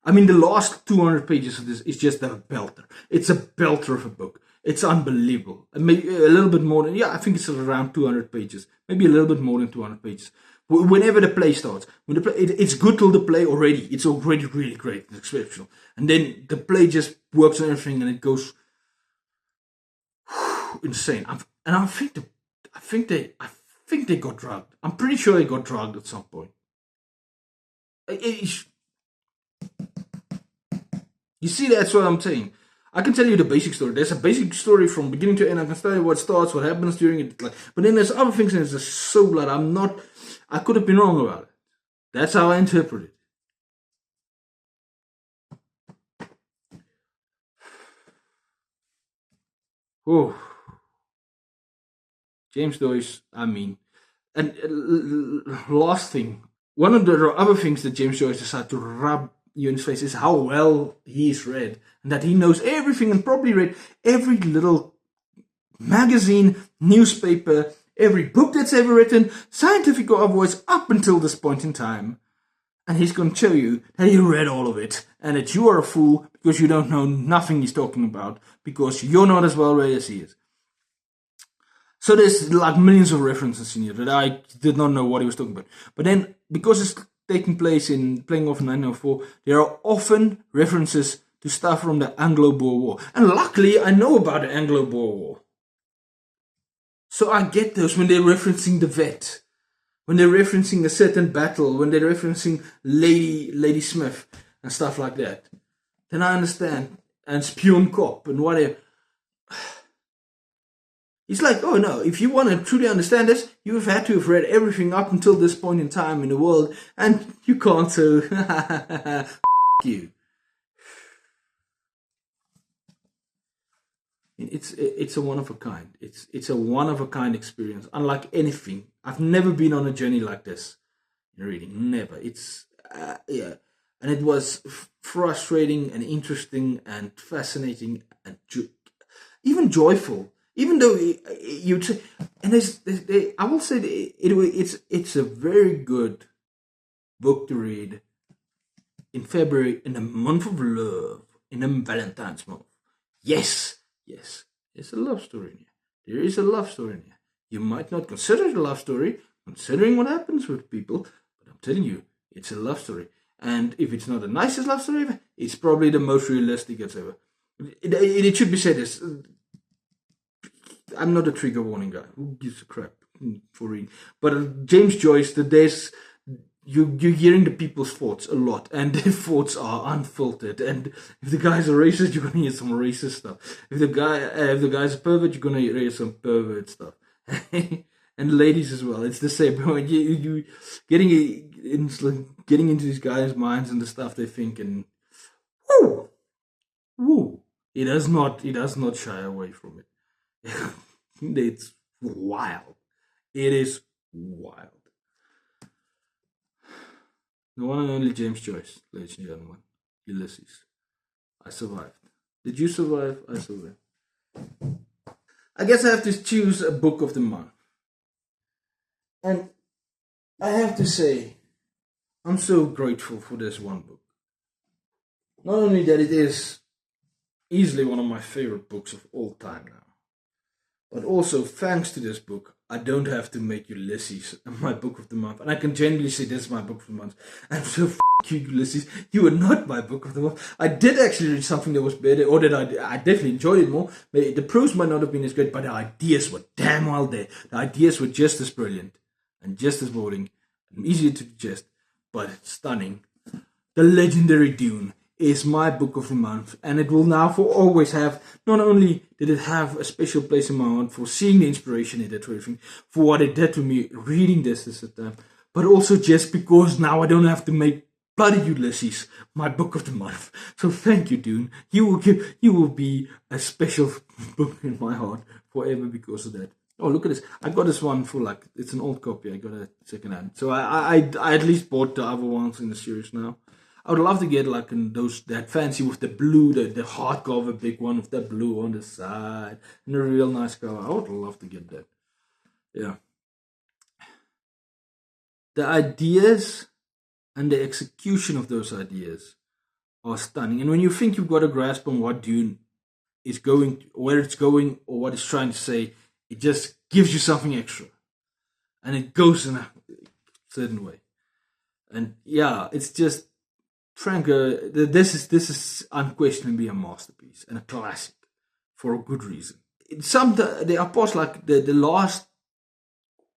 I mean, the last 200 pages of this is just a belter. It's a belter of a book. It's unbelievable. Maybe a little bit more than, I think it's around 200 pages. Maybe a little bit more than 200 pages. Whenever the play starts, it's good till the play already. It's already really great. It's exceptional. And then the play just works on everything and it goes insane. I think they got drugged. I'm pretty sure they got drugged at some point. You see, that's what I'm saying. I can tell you the basic story. There's a basic story from beginning to end. I can tell you what starts, what happens during it. But then there's other things, and it's just so blood. I could have been wrong about it. That's how I interpret it. Oh, James Joyce. I mean, and last thing. One of the other things that James Joyce decided to rub you in his face is how well he's read, and that he knows everything and probably read every little magazine, newspaper, every book that's ever written, scientific or otherwise, up until this point in time. And he's going to show you that he read all of it, and that you are a fool because you don't know nothing he's talking about, because you're not as well read as he is. So there's like millions of references in here that I did not know what he was talking about. But then, because it's taking place in Playing Off 1904, there are often references to stuff from the Anglo-Boer War. And luckily, I know about the Anglo-Boer War. So I get those when they're referencing the vet, when they're referencing a certain battle, when they're referencing Lady Smith and stuff like that. Then I understand. And Spion Cop and whatever. It's like, oh no, if you want to truly understand this, you have had to have read everything up until this point in time in the world, and you can't, so you. It's a one of a kind. It's a one of a kind experience, unlike anything. I've never been on a journey like this in reading, never. It's and it was frustrating and interesting and fascinating and even joyful. Even though you'd say, and I will say it's a very good book to read in February, in the month of love, in the Valentine's month. Yes, there's a love story in here. There is a love story in here. You might not consider it a love story, considering what happens with people, but I'm telling you, it's a love story. And if it's not the nicest love story ever, it's probably the most realistic it's ever. It should be said this. I'm not a trigger warning guy. Who gives a crap for reading? But James Joyce, you're hearing the people's thoughts a lot, and their thoughts are unfiltered. And if the guy's a racist, you're gonna hear some racist stuff. If the guy's a pervert, you're gonna hear some pervert stuff. And ladies as well. It's the same. You getting into these guys' minds and the stuff they think, and woo. He does not shy away from it. It's wild. It is wild. The one and only James Joyce, ladies and gentlemen. Ulysses. I survived. Did you survive? I survived. I guess I have to choose a book of the month. And I have to say, I'm so grateful for this one book. Not only that it is easily one of my favorite books of all time now, but also, thanks to this book, I don't have to make Ulysses my book of the month. And I can genuinely say this is my book of the month. And so, you, Ulysses. You are not my book of the month. I did actually read something that was better, or that I definitely enjoyed it more. Maybe the prose might not have been as great, but the ideas were damn well there. The ideas were just as brilliant and just as boring and easier to digest, but stunning. The legendary Dune is my book of the month, and it will now for always have. Not only did it have a special place in my heart for seeing the inspiration it did for everything, for what it did to me reading this at the time, but also just because now I don't have to make bloody Ulysses my book of the month. So thank you, Dune. You will be a special book in my heart forever because of that. Oh, look at this! I got this one for like, it's an old copy. I got it second hand, so I at least bought the other ones in the series now. I would love to get like in that fancy with the blue, the hardcover big one with that blue on the side and a real nice cover. I would love to get that. Yeah. The ideas and the execution of those ideas are stunning. And when you think you've got a grasp on what Dune is going, where it's going, or what it's trying to say, it just gives you something extra. And it goes in a certain way. And yeah, it's just, Frank, this is unquestionably a masterpiece and a classic for a good reason. There are parts like the last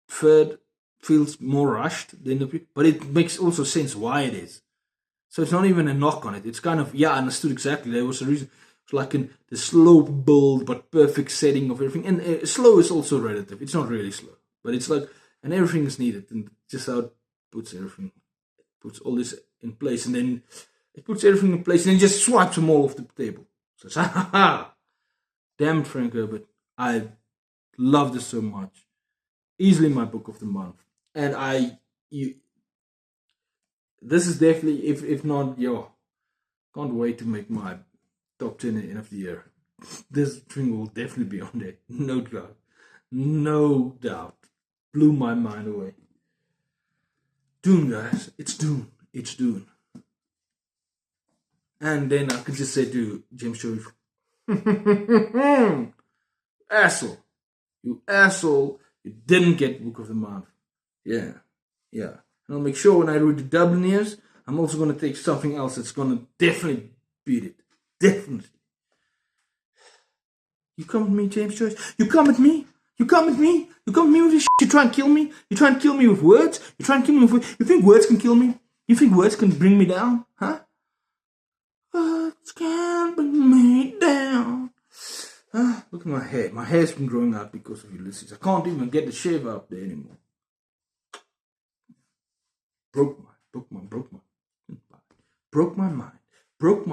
third feels more rushed than but it makes also sense why it is. So it's not even a knock on it. It's kind of, I understood exactly. There was a reason. It's like the slow build but perfect setting of everything. And slow is also relative. It's not really slow, but it's like, and everything is needed. And just how it puts everything, puts all this in place, and then it puts everything in place, and then just swipes them all off the table. So it's, ha ha! Damn, Frank Herbert, I love this so much. Easily my book of the month, and this is definitely, if not, can't wait to make my top 10 at the end of the year. This thing will definitely be on there, no doubt. Blew my mind away. Dune, guys, it's Dune. And then I could just say to James Joyce, asshole, you asshole, you didn't get Book of the Month. Yeah. And I'll make sure when I read the Dubliners, I'm also going to take something else that's going to definitely beat it. Definitely. You come at me, James Joyce. You come at me. You come at me with this shit. You try and kill me. You try and kill me with words. You try and kill me with words. You think words can kill me? You think words can bring me down? Huh? Words can bring me down. Look at my hair. My hair's been growing out because of Ulysses. I can't even get the shave up there anymore. Broke my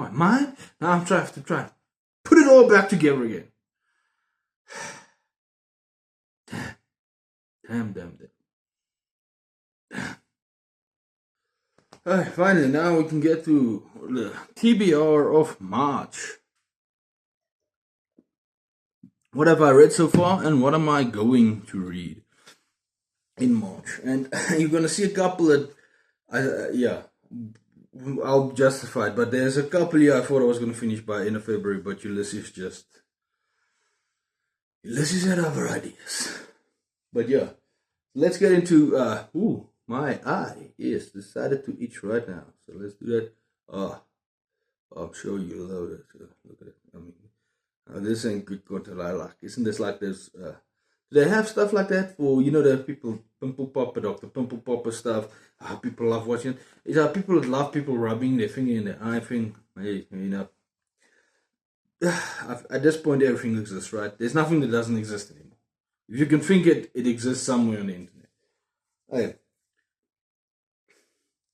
mind. Now I'm trying to put it all back together again. Damn. Alright, finally, now we can get to the TBR of March. What have I read so far, and what am I going to read in March? And you're gonna see a couple that, I'll justify it, but there's a couple I thought I was gonna finish by end of February, but Ulysses had other ideas. But yeah, let's get into, my eye is decided to itch right now. So let's do that. I'll show you a load. Look at it. I mean, this ain't good content I like. Isn't this like this? Do they have stuff like that for, the people, Pimple Popper, Dr. Pimple Popper stuff? People love watching it. People that love people rubbing their finger in their eye thing. Hey, at this point, everything exists, right? There's nothing that doesn't exist anymore. If you can think it exists somewhere on the internet. Hey,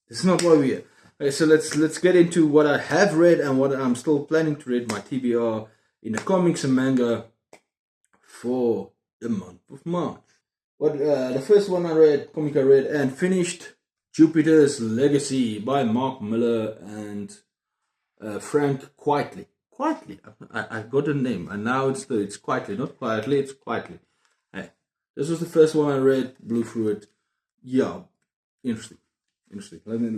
this is not why we're here. Okay, so let's get into what I have read and what I'm still planning to read, my TBR in the comics and manga for the month of March. The first one comic I read and finished, Jupiter's Legacy by Mark Miller and Frank Quitely. I got a name, and now it's Quitely, not quietly, it's Quitely. Hey, this was the first one I read, blew through it. Yeah, interesting. Let me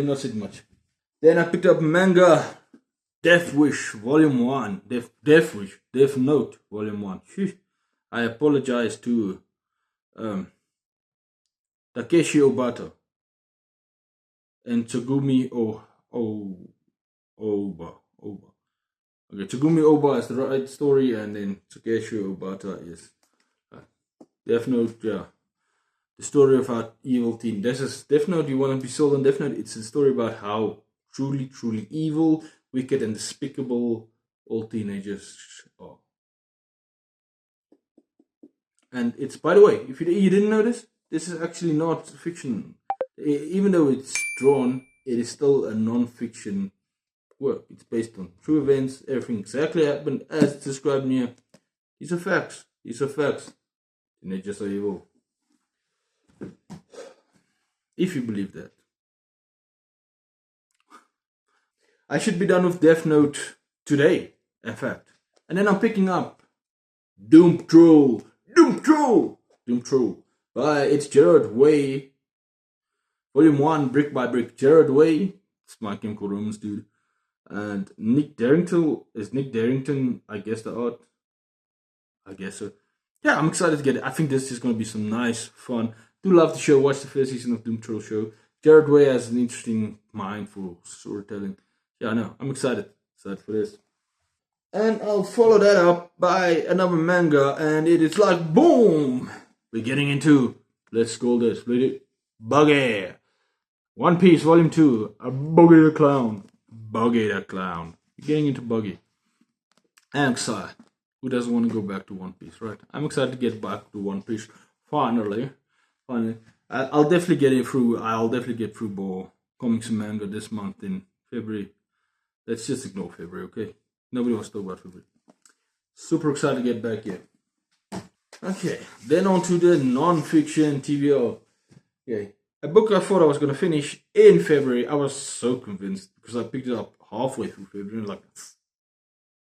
not say much. Then I picked up manga, Death Wish Volume 1, Death Note Volume 1. I apologize to Takeshi Obata and Tsugumi Oba. Okay, Tsugumi Oba is the right story, and then Takeshi Obata is Death Note, the story of our evil teen. This is Death Note. You want to be sold on Death Note? It's a story about how truly, truly evil, wicked, and despicable all teenagers are. And it's, by the way, if you didn't notice, this is actually not fiction. Even though it's drawn, it is still a non-fiction work. It's based on true events. Everything exactly happened as described here. These are facts. These are facts. Teenagers are evil. If you believe that. I should be done with Death Note today, in fact. And then I'm picking up Doom Patrol. Doom Patrol! Doom Patrol. It's Gerard Way. Volume 1, Brick by Brick. Gerard Way. It's My Chemical Romance dude. And Nick Darrington. Is Nick Darrington, I guess, the art? I guess so. Yeah, I'm excited to get it. I think this is going to be some nice fun. Do love the show. Watch the first season of Doom Patrol show. Gerard Way has an interesting mind for storytelling. Yeah, I know. I'm excited. Excited for this. And I'll follow that up by another manga, and it is like boom! We're getting into, let's call this, Buggy. One Piece, Volume 2, a Buggy the Clown. Buggy the Clown. We're getting into Buggy. I'm excited. Who doesn't want to go back to One Piece, right? I'm excited to get back to One Piece. Finally. I'll definitely get it through. I'll definitely get through more comics and manga this month in February. Let's just ignore February, okay? Nobody wants to talk about February. Super excited to get back here. Okay, then on to the Nonfiction TBR. Okay, a book I thought I was going to finish in February. I was so convinced because I picked it up halfway through February and like,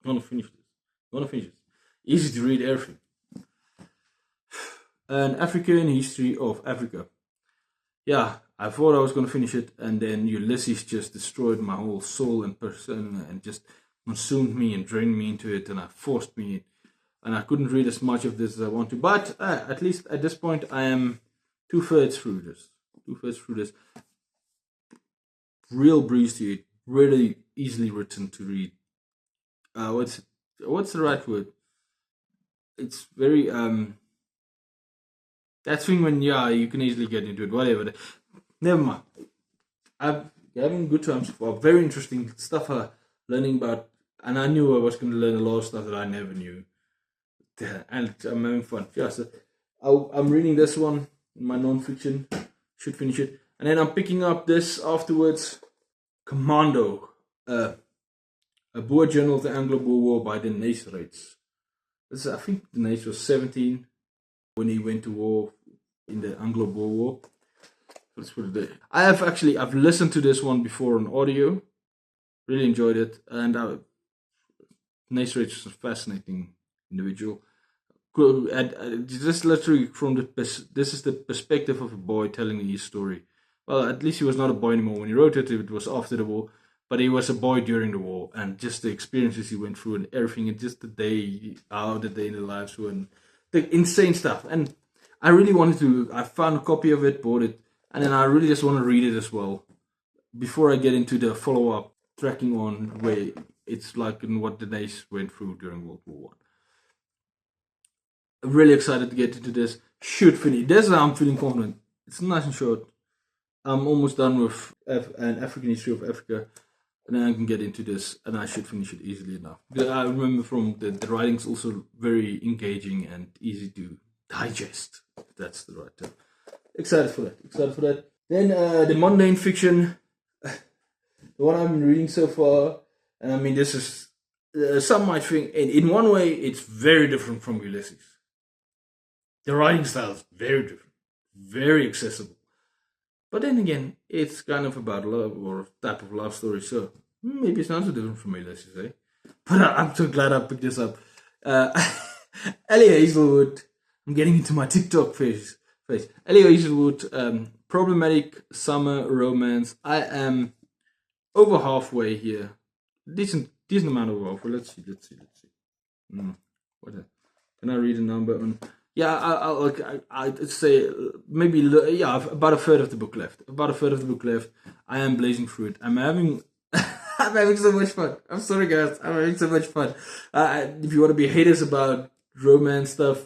I'm going to finish this. Easy to read, everything. An African History of Africa. Yeah, I thought I was going to finish it, and then Ulysses just destroyed my whole soul and person and just consumed me and drained me into it, and I forced me, and I couldn't read as much of this as I want to. But at least at this point, I am 2/3 through this. 2/3 through this. Real breeze to it. Really easily written to read. What's the right word? It's very that thing when you can easily get into it. Whatever. Never mind. I'm having good times for very interesting stuff. Learning about, and I knew I was going to learn a lot of stuff that I never knew, and I'm having fun. Yeah, so I'm reading this one in my non-fiction. Should finish it, and then I'm picking up this afterwards. Commando, a Boer journal of the Anglo-Boer War by the Nasrates. I think the Nace was 17 when he went to war in the Anglo-Boer War. Let's put it there. I've listened to this one before on audio. Really enjoyed it, and Nasrates is a fascinating individual. And just literally this is the perspective of a boy telling his story. Well, at least he was not a boy anymore when he wrote it. It was after the war, but he was a boy during the war, and just the experiences he went through and everything, and just how the day in the lives were, and the insane stuff. And I really wanted to. I found a copy of it, bought it, and then I really just want to read it as well before I get into the follow-up tracking on where it's like and what the Nace went through during World War I. I'm really excited to get into this. Should finish. This I'm feeling confident. It's nice and short. I'm almost done with an African History of Africa, and then I can get into this, and I should finish it easily enough. I remember from the writing's also very engaging and easy to digest. If that's the right term. Excited for that. Then the Mundane Fiction, the one I've been reading so far, and I mean this is some might think in one way it's very different from Ulysses. The writing style is very different, very accessible. But then again, it's kind of about love or type of love story, so maybe it's not so different from Ulysses, eh? But I'm so glad I picked this up. Ellie Hazelwood, I'm getting into my TikTok phase. Ellie Hazelwood, problematic summer romance. I am over halfway here. Decent amount of halfway. Let's see. Can I read a number on? Yeah, I'd say maybe about a third of the book left. I am blazing through it. I'm having so much fun. I'm sorry, guys. I'm having so much fun. If you want to be haters about romance stuff,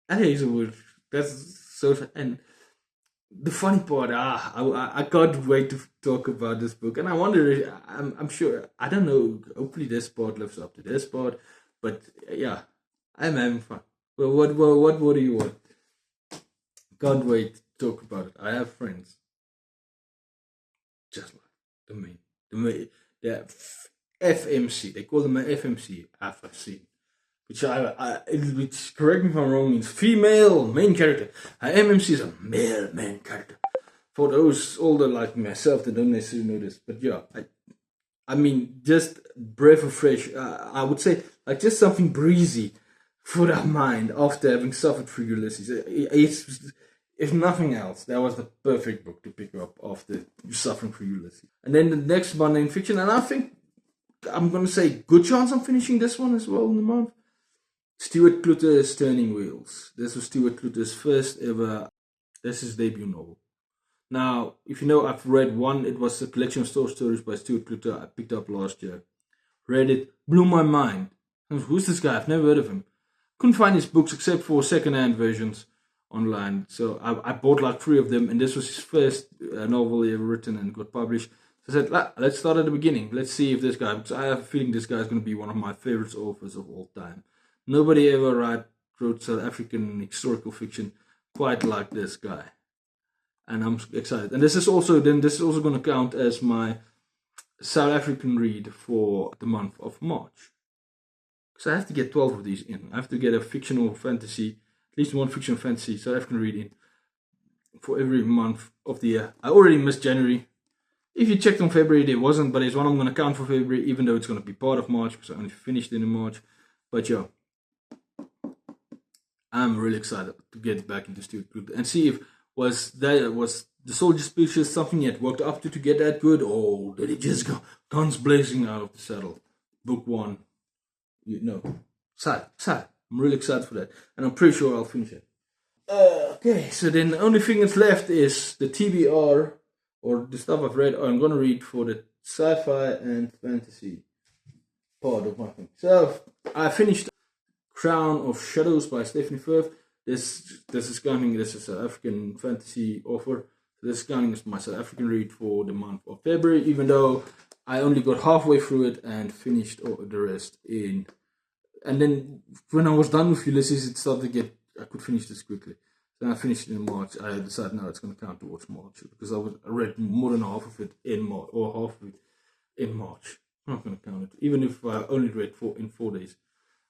at Hazelwood, that's so fun. And the funny part, I can't wait to talk about this book, and I wonder. I'm sure. I don't know. Hopefully, this part lives up to this part, but yeah, I'm having fun. Well, what do you want? Can't wait to talk about it. I have friends just like the FMC. They call them an FMC. I've seen. Which correct me if I'm wrong, means female main character. MMC is a male main character. For those older like myself that don't necessarily know this, but yeah, I mean, just breath of fresh. I would say like just something breezy for the mind after having suffered through Ulysses. It's, if nothing else, that was the perfect book to pick up after suffering through Ulysses. And then the next Mundane Fiction, and I think I'm gonna say good chance I'm finishing this one as well in the month. Stuart Clutter's Turning Wheels. This was Stuart Clutter's first ever. This is his debut novel. Now, if you know, I've read one. It was a collection of short stories by Stuart Clutter I picked up last year. Read it, blew my mind. Who's this guy? I've never heard of him. Couldn't find his books except for second-hand versions online. So I bought like 3 of them, and this was his first novel he ever written and got published. So I said, let's start at the beginning. Let's see if this guy, because I have a feeling this guy is going to be one of my favorite authors of all time. Nobody ever wrote South African historical fiction quite like this guy. And I'm excited. And this is also going to count as my South African read for the month of March. Because I have to get 12 of these in. I have to get a fictional fantasy, at least one fictional fantasy South African read in for every month of the year. I already missed January. If you checked on February, there wasn't, but it's one I'm going to count for February, even though it's going to be part of March, because I only finished it in March. But yeah, I'm really excited to get back into Stuart Clutter and see if was the Soldier Speeches something he had worked up to get that good, or did he just go guns blazing out of the saddle? Book 1, sad. I'm really excited for that, and I'm pretty sure I'll finish it. Okay, so then the only thing that's left is the TBR, or the stuff I've read, or I'm gonna read for the sci-fi and fantasy part of my thing. So I finished Crown of Shadows by Stephanie Firth. This is counting. This is an African fantasy author. This is counting as my South African read for the month of February, even though I only got halfway through it and finished the rest in. And then when I was done with Ulysses, it started to get. I could finish this quickly. Then I finished it in March. I decided now it's going to count towards March because I read more than half of it in March, or half of it in March. I'm not going to count it, even if I only read in 4 days.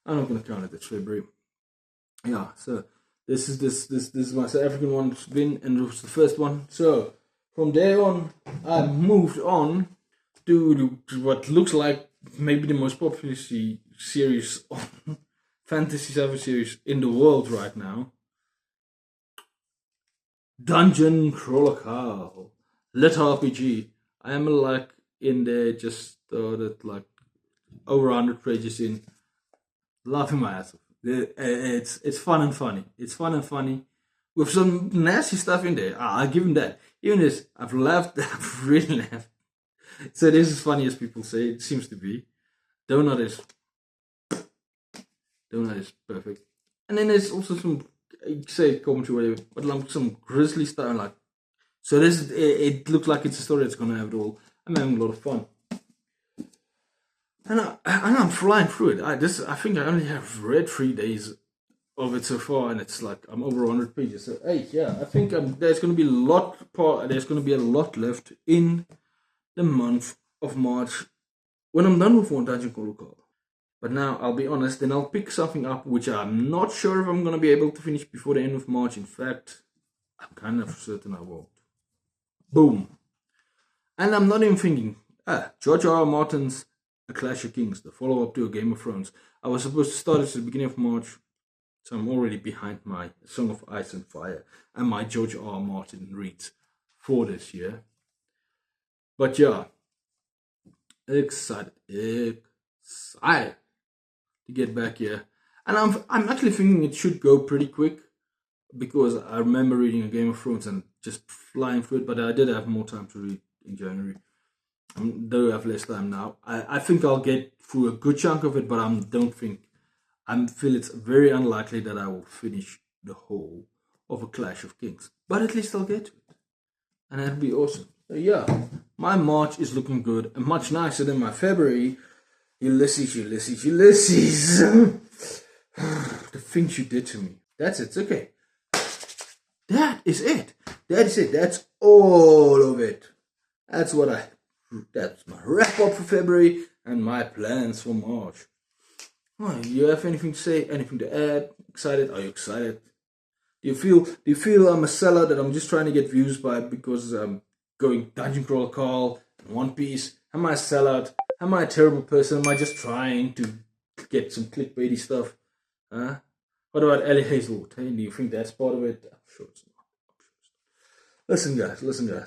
I'm not going to count it as February. Yeah, so this is my South African one. It's been, and it was the first one. So from there on, I moved on to what looks like maybe the most popular series on fantasy sci-fi series in the world right now. Dungeon Crawler Carl, Lit RPG. I am like in there, just started like over 100 pages in, laughing my ass off. It's fun and funny. It's fun and funny with some nasty stuff in there. I'll give him that. Even this, I've laughed. I've really laughed. So this is funny as people say. It seems to be. Donut is perfect. And then there's also some, say commentary, whatever, but like some grisly stuff. Like, so this it looks like it's a story that's gonna have it all. I'm having a lot of fun. And I'm flying through it. I think I only have read 3 days of it so far, and it's like I'm over 100 pages. So hey, yeah, I think there's going to be a lot left in the month of March when I'm done with one Dungeon Crawler Carl. But now I'll be honest, then I'll pick something up which I'm not sure if I'm going to be able to finish before the end of March. In fact, I'm kind of certain I won't. Boom. And I'm not even thinking, George R. R. Martin's A Clash of Kings, the follow-up to A Game of Thrones. I was supposed to start it at the beginning of March, so I'm already behind my Song of Ice and Fire and my George R. R. Martin reads for this year. But yeah, excited to get back here. And I'm actually thinking it should go pretty quick, because I remember reading A Game of Thrones and just flying through it, but I did have more time to read in January. Though I have less time now. I think I'll get through a good chunk of it, but I feel it's very unlikely that I will finish the whole of A Clash of Kings. But at least I'll get to it. and that'd be awesome. So yeah, my March is looking good and much nicer than my February. Ulysses. The things you did to me. That's it. It's okay. That is it. That's all of it. That's my wrap up for February and my plans for March. Oh, you have anything to say? Anything to add? Excited? Are you excited? Do you feel I'm a seller, that I'm just trying to get views because I'm going Dungeon Crawl Call and One Piece? Am I a sellout? Am I a terrible person? Am I just trying to get some clickbaity stuff? Huh? What about Ellie Hazelwood? Hey, do you think that's part of it? I'm sure it's not. Listen guys.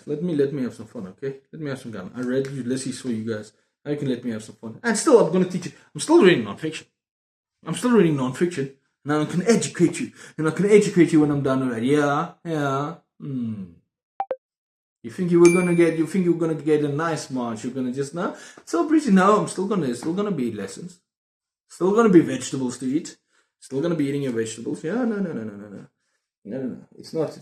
Let me have some fun, okay? Let me have some fun. I read Ulysses for you guys. Now you can let me have some fun. And still, I'm going to teach you. I'm still reading nonfiction. Now I can educate you. And I can educate you when I'm done with it. Yeah. You think you were gonna get a nice March? You're gonna just now? So pretty. No, I'm still gonna be lessons. Still gonna be vegetables to eat. Still gonna be eating your vegetables. Yeah, no. It's not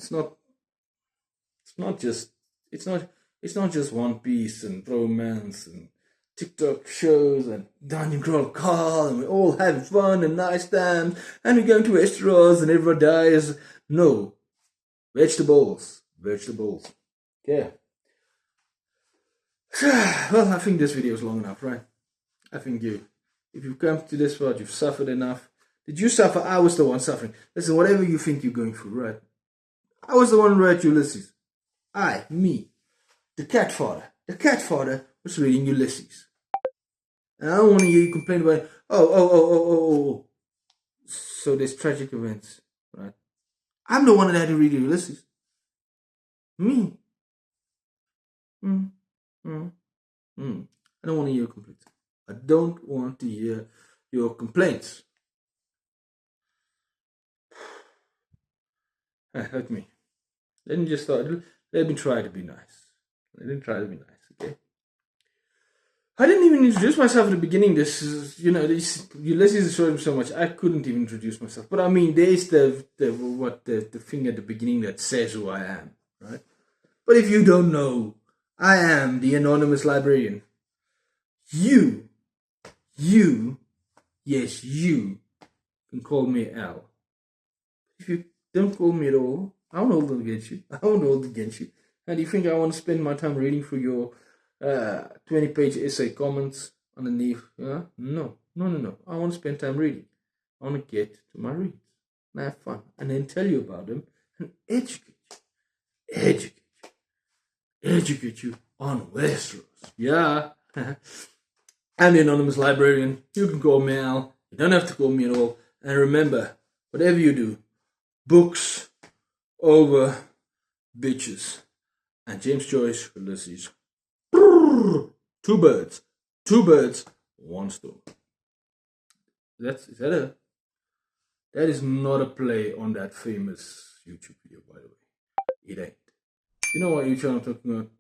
just One Piece and romance and TikTok shows and Dungeon Crawl Call, and we're all having fun and nice times, and we're going to restaurants and everyone dies. No. Vegetables. Yeah. Well, I think this video is long enough, right? I think if you've come to this part, you've suffered enough. Did you suffer? I was the one suffering. Listen, whatever you think you're going through, right? I was the one who read Ulysses. Me. The cat father was reading Ulysses. And I don't want to hear you complain about, oh. So there's tragic events, right? I'm the one that had to read Ulysses. Me. I don't want to hear your complaints. I don't want to hear your complaints. Let me try to be nice. Okay? I didn't even introduce myself at the beginning. This is, Ulysses showed him so much, I couldn't even introduce myself. But I mean, there's the thing at the beginning that says who I am, right? But if you don't know, I am the anonymous librarian. You can call me Al. If you don't call me at all, I won't hold it against you. And do you think I want to spend my time reading through your 20-page essay comments underneath? No. I want to spend time reading. I want to get to my reads and have fun, and then tell you about them and educate you on Westeros. Yeah. I'm the anonymous librarian. You can call me Al. You don't have to call me at all. And remember, whatever you do, books over bitches. And James Joyce, Ulysses. Two birds, one stone. That is not a play on that famous YouTube video, by the way. It ain't. You know what YouTube I'm talking about?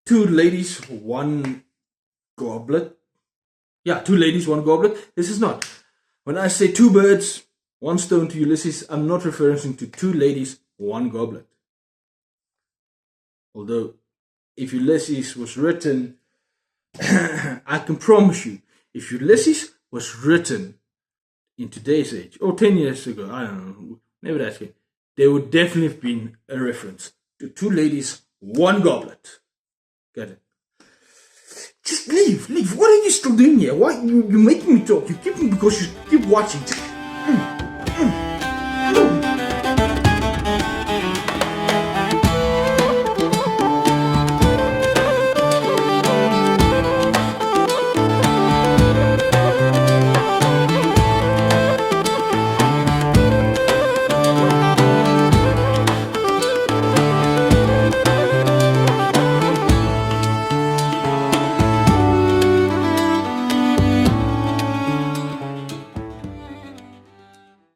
Two ladies, one goblet. Yeah, 2 ladies, 1 goblet. This is not. When I say 2 birds, 1 stone to Ulysses, I'm not referring to 2 ladies, 1 goblet. Although, if Ulysses was written, I can promise you, if Ulysses was written in today's age, or 10 years ago, I don't know, maybe that's it, there would definitely have been a reference to 2 ladies, 1 goblet. Get it? Just leave. What are you still doing here? Why you're making me talk? You keep me because you keep watching.